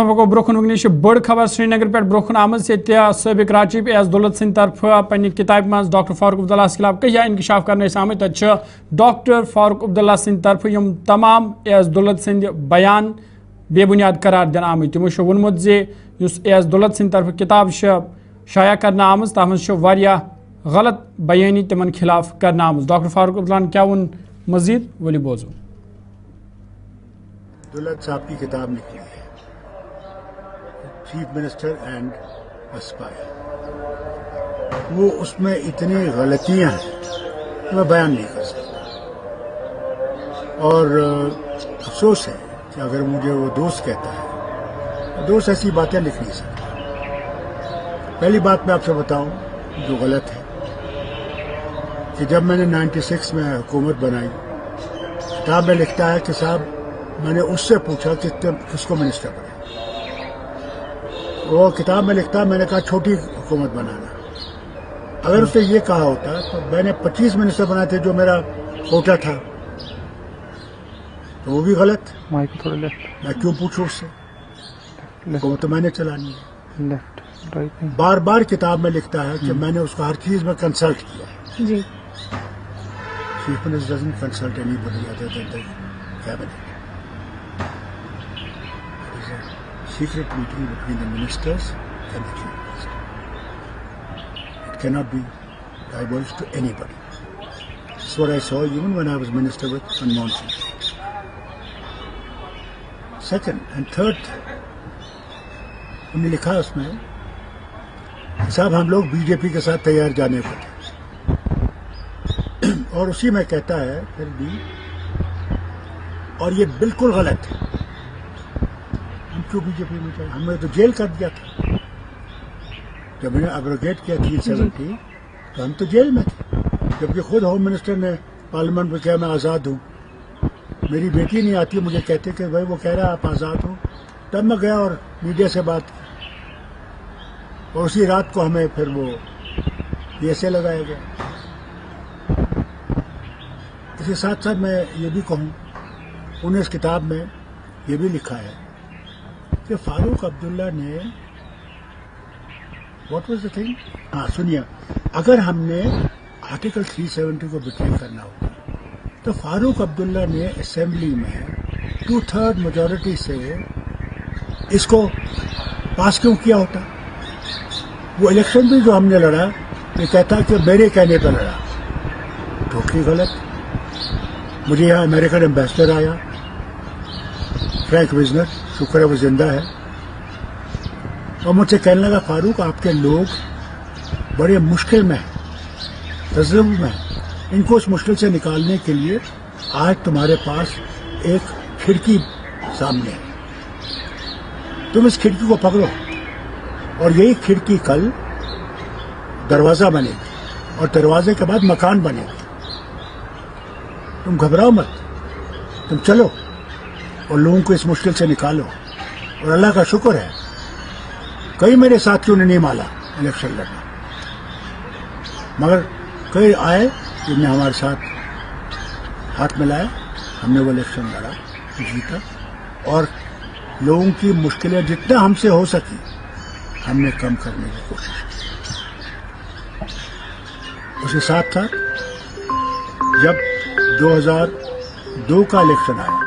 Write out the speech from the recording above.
Broken ونکس بڑ خبر سری نگر پہ برکن آمت سابق راچیف ایاز دولت سند طرف پنہ کتاب مز ڈاکٹر فاروق عبداللہ خلاف کیا انکشاف کرنے آمت تب ڈاکٹر فاروق عبداللہ سند طرف تمام ایاز دولت سند بیان بے بنیاد قرار دن آمت تمو وونمت ایاز دولت سند طرف کتاب شائع کرنا آمت تر مز غلط بیانی تمن خلاف کرنا آمت ڈاکٹر فاروق عبداللہ کیا ون مزید ولی بوزو دولت صاحب کی کتاب نکلی ہے چیف منسٹر اینڈ اسپائر، وہ اس میں اتنی غلطیاں ہیں میں بیان نہیں کر سکتا، اور افسوس ہے کہ اگر مجھے وہ دوست کہتا ہے دوست ایسی باتیں لکھ نہیں سکتا۔ پہلی بات میں آپ سے بتاؤں جو غلط ہے کہ جب میں نے 96 میں حکومت بنائی کتاب میں لکھتا ہے کہ صاحب میں نے اس سے پوچھا کہ کس کو منسٹر بنا، وہ کتاب میں لکھتا میں نے کہا چھوٹی حکومت بنانا۔ اگر اس نے یہ کہا ہوتا تو میں نے 25 منسٹر بنائے تھے جو میرا کوٹا تھا، تو وہ بھی غلط۔ میں کیوں پوچھوں اس سے؟ حکومت تو میں نے چلانی ہے۔ بار بار کتاب میں لکھتا ہے کہ میں نے اس کو ہر چیز میں کنسلٹ کیا ہے۔ Chief minister doesn't consult anybody other than the cabinet. Secret meeting between the ministers and the chief minister. It cannot be divulged to anybody. This is what I saw even when I was minister with Manmohan Singh. Second and third, انہوں نے لکھا اس میں صاحب ہم لوگ B J پی کے ساتھ تیار جانے کو تھے، اور اسی میں کہتا ہے پھر بھی، اور یہ بالکل غلط ہے، کیوں بی جے پی میں ہم نے تو جیل کر دیا تھا جب میں نے ابروگیٹ کیا 370 تو ہم تو جیل میں تھے، جبکہ خود ہوم منسٹر نے پارلیمنٹ میں کہا میں آزاد ہوں۔ میری بیٹی نہیں آتی، مجھے کہتے کہ بھائی وہ کہہ رہا ہے آپ آزاد ہو، تب میں گیا اور میڈیا سے بات کی، اور اسی رات کو ہمیں پھر وہ ایسے لگایا گیا۔ اس کے ساتھ ساتھ میں یہ بھی کہوں، انہوں نے اس کتاب میں یہ بھی لکھا ہے کہ فاروق عبداللہ نے واٹ واز دا تھنگ، ہاں سنیے، اگر ہم نے آرٹیکل 370 کو بٹرے کرنا ہوتا تو فاروق عبداللہ نے اسمبلی میں 2/3 میجورٹی سے اس کو پاس کیوں کیا ہوتا؟ وہ الیکشن بھی جو ہم نے لڑا یہ کہتا کہ میرے کہنے پہ لڑا، ٹوٹلی غلط۔ مجھے یہاں امریکن ایمبیسڈر آیا فرینک وزنر، شکر ہے وہ زندہ ہے، اور مجھ سے کہنے لگا فاروق آپ کے لوگ بڑے مشکل میں ہیں، تذبذب میں ہیں، ان کو اس مشکل سے نکالنے کے لیے آج تمہارے پاس ایک کھڑکی سامنے ہے، تم اس کھڑکی کو پکڑو، اور یہی کھڑکی کل دروازہ بنے گی اور دروازے کے بعد مکان بنے گی، تم گھبراؤ مت، تم چلو اور لوگوں کو اس مشکل سے نکالو۔ اور اللہ کا شکر ہے کئی میرے ساتھیوں نے نہیں مالا الیکشن لڑنا، مگر کئی آئے جن نے ہمارے ساتھ ہاتھ ملایا، ہم نے وہ الیکشن لڑا، جیتا، اور لوگوں کی مشکلیں جتنا ہم سے ہو سکی ہم نے کم کرنے کی کوشش کی۔ اس کے ساتھ ساتھ جب 2002 کا الیکشن آیا